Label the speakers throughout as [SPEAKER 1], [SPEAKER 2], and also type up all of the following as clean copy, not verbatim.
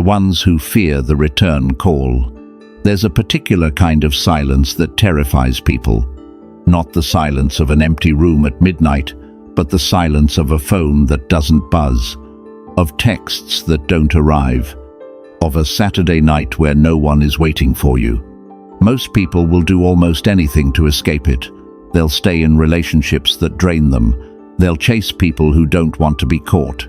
[SPEAKER 1] ones who fear the return call. There's a particular kind of silence that terrifies people. Not the silence of an empty room at midnight, but the silence of a phone that doesn't buzz, of texts that don't arrive, of a Saturday night where no one is waiting for you. Most people will do almost anything to escape it. They'll stay in relationships that drain them. They'll chase people who don't want to be caught.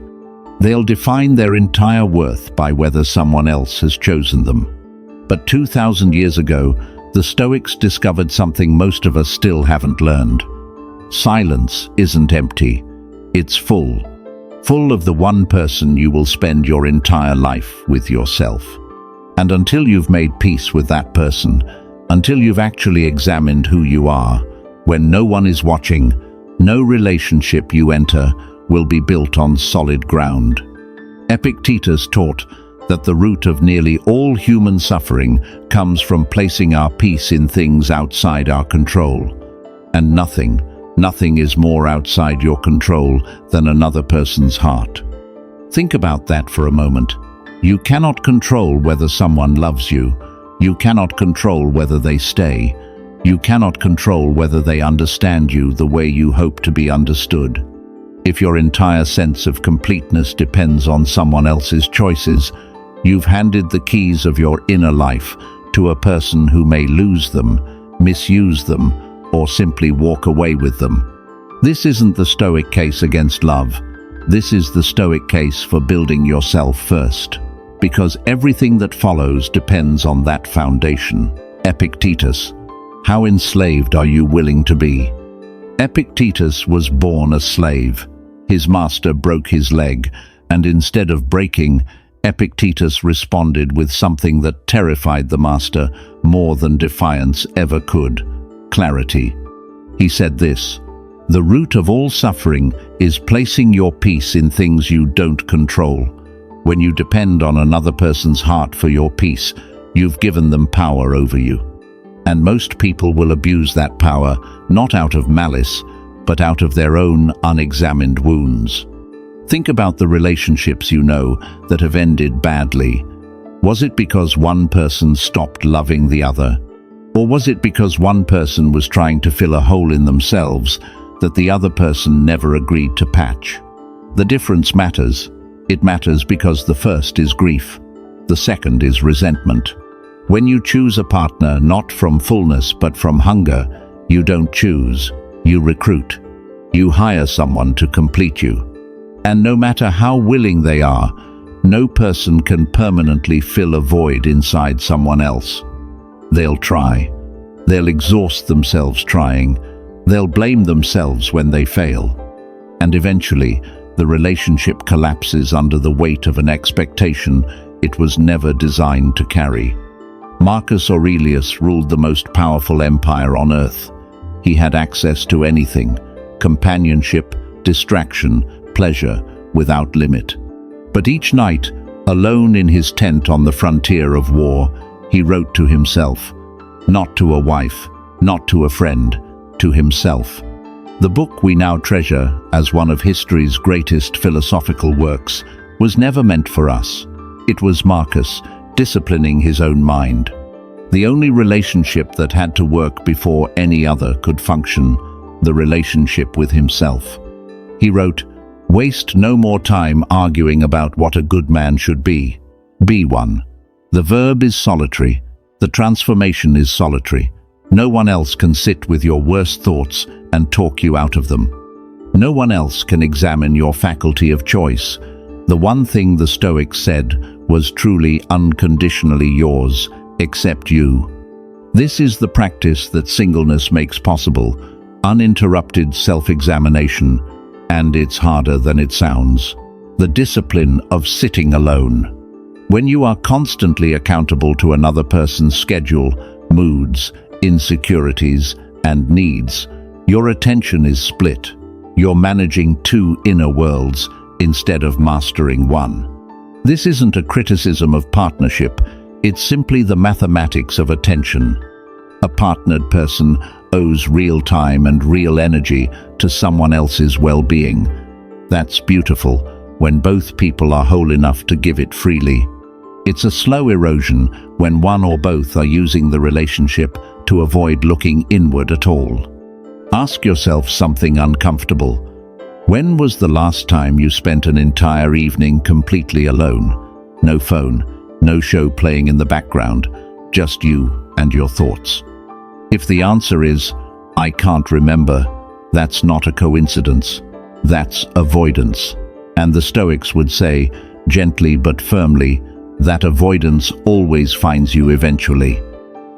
[SPEAKER 1] They'll define their entire worth by whether someone else has chosen them. But 2,000 years ago, the Stoics discovered something most of us still haven't learned. Silence isn't empty. It's full. Full of the one person you will spend your entire life with, yourself. And until you've made peace with that person, until you've actually examined who you are, when no one is watching, no relationship you enter will be built on solid ground. Epictetus taught that the root of nearly all human suffering comes from placing our peace in things outside our control. And nothing is more outside your control than another person's heart. Think about that for a moment. You cannot control whether someone loves you. You cannot control whether they stay. You cannot control whether they understand you the way you hope to be understood. If your entire sense of completeness depends on someone else's choices, you've handed the keys of your inner life to a person who may lose them, misuse them, or simply walk away with them. This isn't the Stoic case against love. This is the Stoic case for building yourself first, because everything that follows depends on that foundation. Epictetus, how enslaved are you willing to be? Epictetus was born a slave. His master broke his leg, and instead of breaking, Epictetus responded with something that terrified the master more than defiance ever could: clarity. He said this: "The root of all suffering is placing your peace in things you don't control. When you depend on another person's heart for your peace, you've given them power over you. And most people will abuse that power, not out of malice, but out of their own unexamined wounds." Think about the relationships you know that have ended badly. Was it because one person stopped loving the other? Or was it because one person was trying to fill a hole in themselves that the other person never agreed to patch? The difference matters. It matters because the first is grief. The second is resentment. When you choose a partner not from fullness but from hunger, you don't choose, you recruit. You hire someone to complete you. And no matter how willing they are, no person can permanently fill a void inside someone else. They'll try. They'll exhaust themselves trying. They'll blame themselves when they fail. And eventually, the relationship collapses under the weight of an expectation it was never designed to carry. Marcus Aurelius ruled the most powerful empire on earth. He had access to anything: companionship, distraction, pleasure, without limit. But each night, alone in his tent on the frontier of war, he wrote to himself, not to a wife, not to a friend, to himself. The book we now treasure as one of history's greatest philosophical works was never meant for us. It was Marcus disciplining his own mind. The only relationship that had to work before any other could function, the relationship with himself. He wrote, "Waste no more time arguing about what a good man should be. Be one." The verb is solitary. The transformation is solitary. No one else can sit with your worst thoughts and talk you out of them. No one else can examine your faculty of choice. The one thing the Stoics said was truly unconditionally yours, except you. This is the practice that singleness makes possible: uninterrupted self-examination. And it's harder than it sounds. The discipline of sitting alone. When you are constantly accountable to another person's schedule, moods, insecurities, and needs, your attention is split. You're managing two inner worlds instead of mastering one. This isn't a criticism of partnership, it's simply the mathematics of attention. A partnered person owes real time and real energy to someone else's well-being. That's beautiful when both people are whole enough to give it freely. It's a slow erosion when one or both are using the relationship to avoid looking inward at all. Ask yourself something uncomfortable. When was the last time you spent an entire evening completely alone? No phone, no show playing in the background, just you and your thoughts. If the answer is, I can't remember, that's not a coincidence. That's avoidance. And the Stoics would say, gently but firmly, that avoidance always finds you eventually.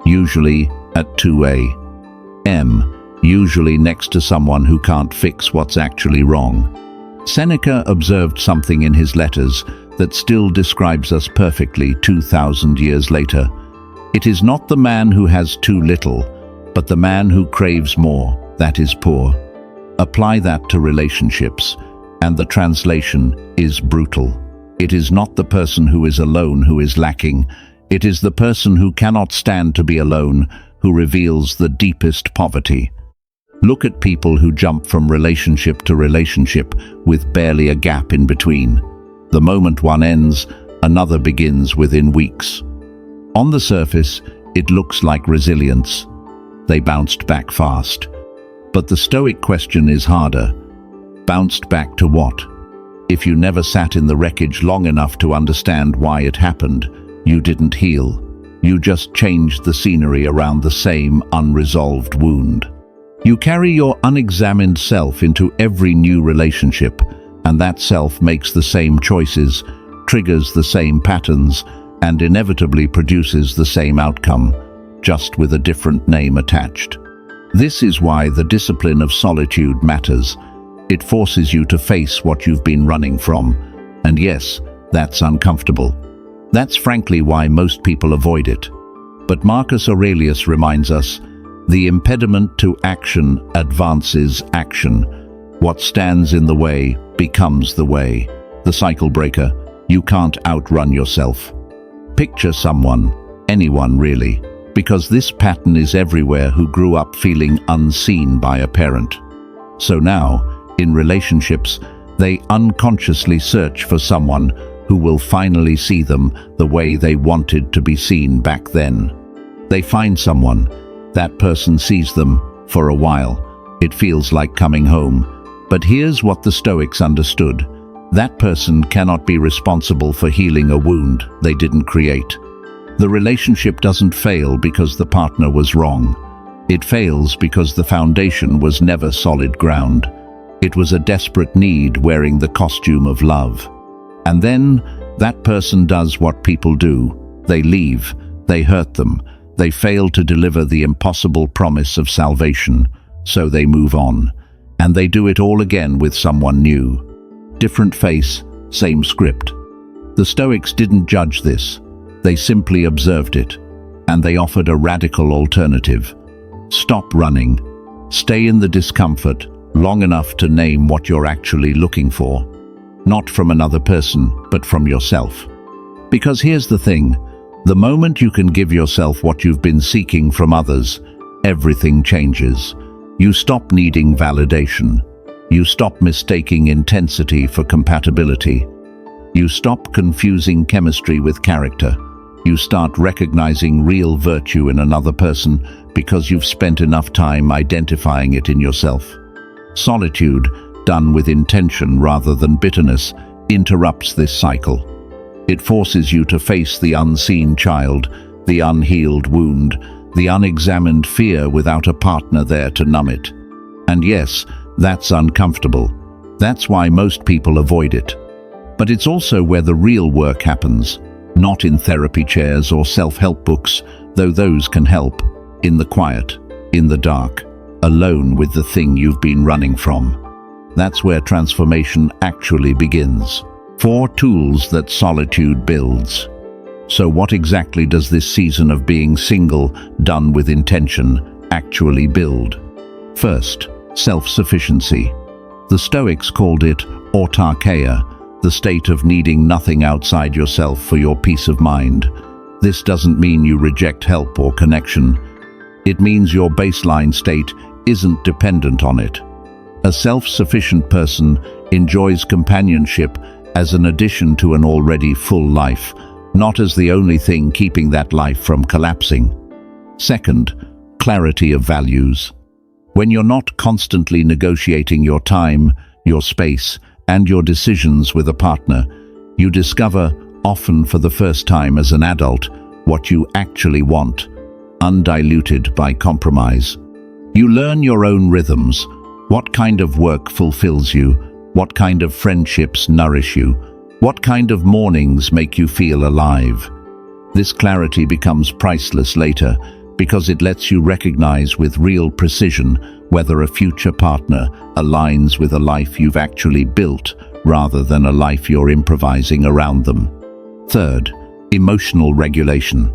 [SPEAKER 1] Usually at 2 a.m., usually next to someone who can't fix what's actually wrong. Seneca observed something in his letters that still describes us perfectly 2,000 years later. It is not the man who has too little, but the man who craves more, that is poor. Apply that to relationships, and the translation is brutal. It is not the person who is alone who is lacking. It is the person who cannot stand to be alone who reveals the deepest poverty. Look at people who jump from relationship to relationship with barely a gap in between. The moment one ends, another begins within weeks. On the surface, it looks like resilience. They bounced back fast. But the Stoic question is harder. Bounced back to what? If you never sat in the wreckage long enough to understand why it happened, you didn't heal. You just changed the scenery around the same unresolved wound. You carry your unexamined self into every new relationship, and that self makes the same choices, triggers the same patterns, and inevitably produces the same outcome, just with a different name attached. This is why the discipline of solitude matters. It forces you to face what you've been running from. And yes, that's uncomfortable. That's frankly why most people avoid it. But Marcus Aurelius reminds us, the impediment to action advances action. What stands in the way becomes the way. The cycle breaker. You can't outrun yourself. Picture someone, anyone really, because this pattern is everywhere, who grew up feeling unseen by a parent. So now, in relationships, they unconsciously search for someone who will finally see them the way they wanted to be seen back then. They find someone. That person sees them. For a while, it feels like coming home. But here's what the Stoics understood. That person cannot be responsible for healing a wound they didn't create. The relationship doesn't fail because the partner was wrong. It fails because the foundation was never solid ground. It was a desperate need wearing the costume of love. And then, that person does what people do. They leave. They hurt them. They fail to deliver the impossible promise of salvation. So they move on. And they do it all again with someone new. Different face, same script. The Stoics didn't judge this. They simply observed it. And they offered a radical alternative. Stop running. Stay in the discomfort long enough to name what you're actually looking for. Not from another person, but from yourself. Because here's the thing. The moment you can give yourself what you've been seeking from others, everything changes. You stop needing validation. You stop mistaking intensity for compatibility. You stop confusing chemistry with character. You start recognizing real virtue in another person because you've spent enough time identifying it in yourself. Solitude, done with intention rather than bitterness, interrupts this cycle. It forces you to face the unseen child, the unhealed wound, the unexamined fear without a partner there to numb it. And yes, that's uncomfortable. That's why most people avoid it. But it's also where the real work happens, not in therapy chairs or self-help books, though those can help, in the quiet, in the dark, alone with the thing you've been running from. That's where transformation actually begins. 4 tools that solitude builds. So what exactly does this season of being single, done with intention, actually build? First, self-sufficiency. The Stoics called it autarkeia, the state of needing nothing outside yourself for your peace of mind. This doesn't mean you reject help or connection. It means your baseline state isn't dependent on it. A self-sufficient person enjoys companionship as an addition to an already full life, not as the only thing keeping that life from collapsing. Second, clarity of values. When you're not constantly negotiating your time, your space, and your decisions with a partner, you discover, often for the first time as an adult, what you actually want, undiluted by compromise. You learn your own rhythms, what kind of work fulfills you, what kind of friendships nourish you, what kind of mornings make you feel alive. This clarity becomes priceless later because it lets you recognize with real precision whether a future partner aligns with a life you've actually built rather than a life you're improvising around them. Third, emotional regulation.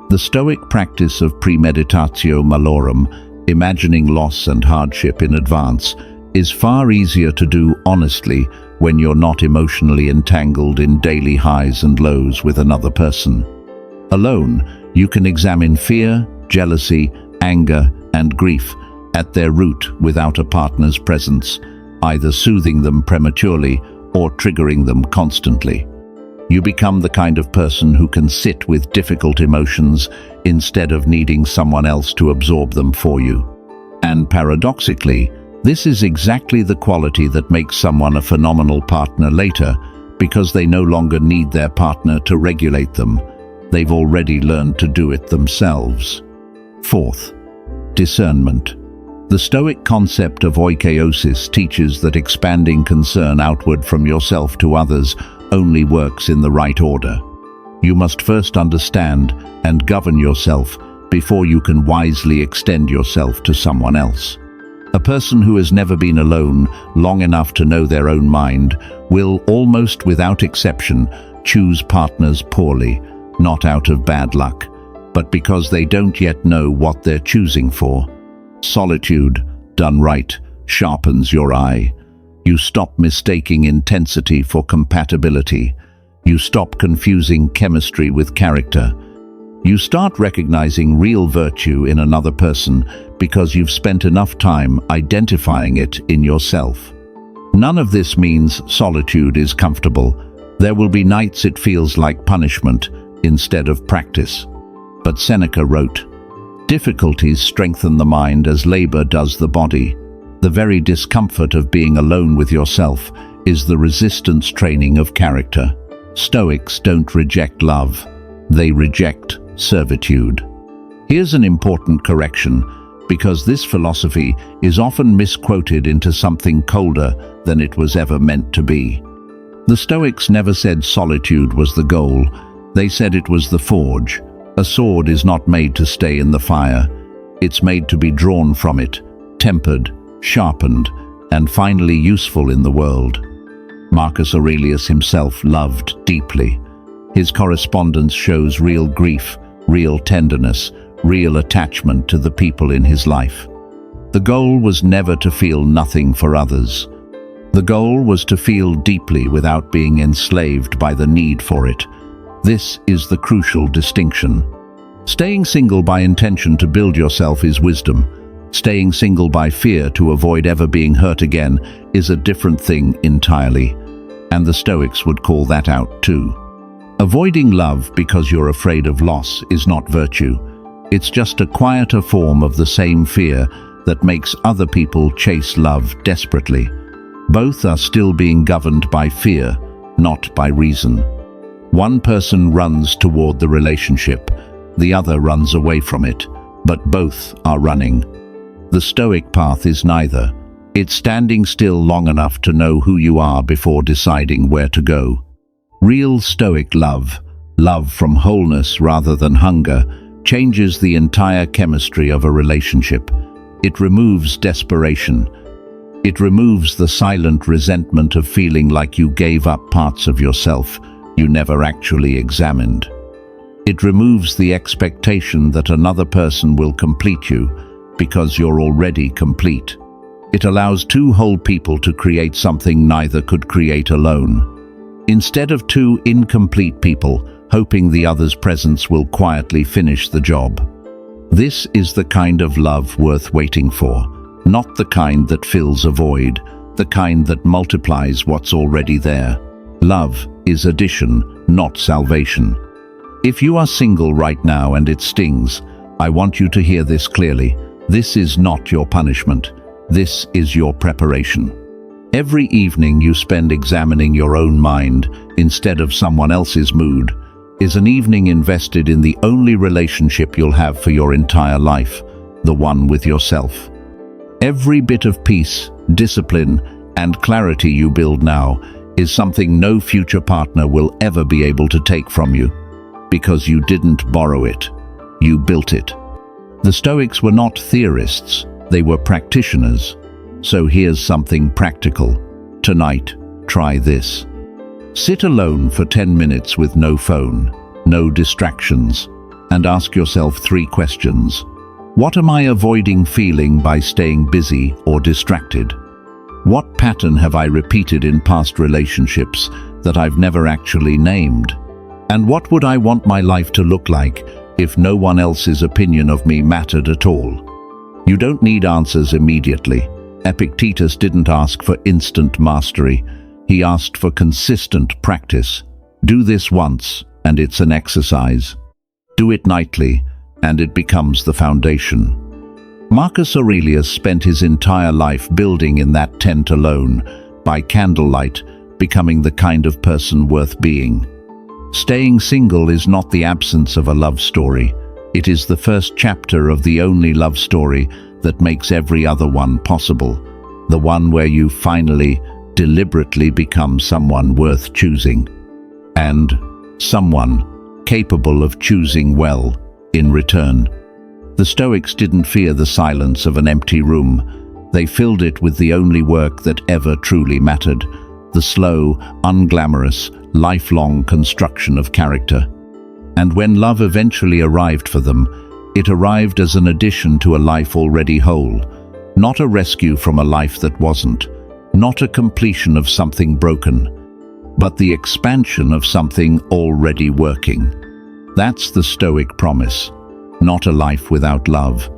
[SPEAKER 1] The Stoic practice of premeditatio malorum, imagining loss and hardship in advance, is far easier to do honestly when you're not emotionally entangled in daily highs and lows with another person. Alone, you can examine fear, jealousy, anger, and grief at their root without a partner's presence, either soothing them prematurely or triggering them constantly. You become the kind of person who can sit with difficult emotions instead of needing someone else to absorb them for you. And paradoxically, this is exactly the quality that makes someone a phenomenal partner later, because they no longer need their partner to regulate them. They've already learned to do it themselves. Fourth, discernment. The Stoic concept of oikeiosis teaches that expanding concern outward from yourself to others only works in the right order. You must first understand and govern yourself before you can wisely extend yourself to someone else. A person who has never been alone long enough to know their own mind will, almost without exception, choose partners poorly, not out of bad luck, but because they don't yet know what they're choosing for. Solitude, done right, sharpens your eye. You stop mistaking intensity for compatibility. You stop confusing chemistry with character. You start recognizing real virtue in another person because you've spent enough time identifying it in yourself. None of this means solitude is comfortable. There will be nights it feels like punishment instead of practice. But Seneca wrote, "Difficulties strengthen the mind as labor does the body. The very discomfort of being alone with yourself is the resistance training of character." Stoics don't reject love, they reject servitude. Here's an important correction, because this philosophy is often misquoted into something colder than it was ever meant to be. The Stoics never said solitude was the goal, they said it was the forge. A sword is not made to stay in the fire, it's made to be drawn from it, tempered, sharpened, and finally useful in the world. Marcus Aurelius himself loved deeply. His correspondence shows real grief, real tenderness, real attachment to the people in his life. The goal was never to feel nothing for others. The goal was to feel deeply without being enslaved by the need for it. This is the crucial distinction. Staying single by intention to build yourself is wisdom. Staying single by fear to avoid ever being hurt again is a different thing entirely. And the Stoics would call that out too. Avoiding love because you're afraid of loss is not virtue. It's just a quieter form of the same fear that makes other people chase love desperately. Both are still being governed by fear, not by reason. One person runs toward the relationship, the other runs away from it, but both are running. The Stoic path is neither. It's standing still long enough to know who you are before deciding where to go. Real Stoic love, love from wholeness rather than hunger, changes the entire chemistry of a relationship. It removes desperation. It removes the silent resentment of feeling like you gave up parts of yourself you never actually examined. It removes the expectation that another person will complete you because you're already complete. It allows two whole people to create something neither could create alone. Instead of two incomplete people hoping the other's presence will quietly finish the job. This is the kind of love worth waiting for, not the kind that fills a void, the kind that multiplies what's already there. Love is addition, not salvation. If you are single right now and it stings, I want you to hear this clearly. This is not your punishment. This is your preparation. Every evening you spend examining your own mind instead of someone else's mood is an evening invested in the only relationship you'll have for your entire life, the one with yourself. Every bit of peace, discipline, and clarity you build now is something no future partner will ever be able to take from you, because you didn't borrow it, you built it. The Stoics were not theorists, they were practitioners. So here's something practical. Tonight, try this. Sit alone for 10 minutes with no phone, no distractions, and ask yourself 3 questions. What am I avoiding feeling by staying busy or distracted? What pattern have I repeated in past relationships that I've never actually named? And what would I want my life to look like if no one else's opinion of me mattered at all? You don't need answers immediately. Epictetus didn't ask for instant mastery. He asked for consistent practice. Do this once, and it's an exercise. Do it nightly, and it becomes the foundation. Marcus Aurelius spent his entire life building in that tent alone, by candlelight, becoming the kind of person worth being. Staying single is not the absence of a love story. It is the first chapter of the only love story that makes every other one possible. The one where you finally, deliberately become someone worth choosing. And someone capable of choosing well in return. The Stoics didn't fear the silence of an empty room. They filled it with the only work that ever truly mattered, the slow, unglamorous, lifelong construction of character. And when love eventually arrived for them, it arrived as an addition to a life already whole, not a rescue from a life that wasn't, not a completion of something broken, but the expansion of something already working. That's the Stoic promise. Not a life without love,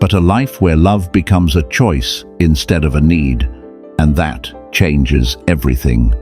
[SPEAKER 1] but a life where love becomes a choice instead of a need, and that changes everything.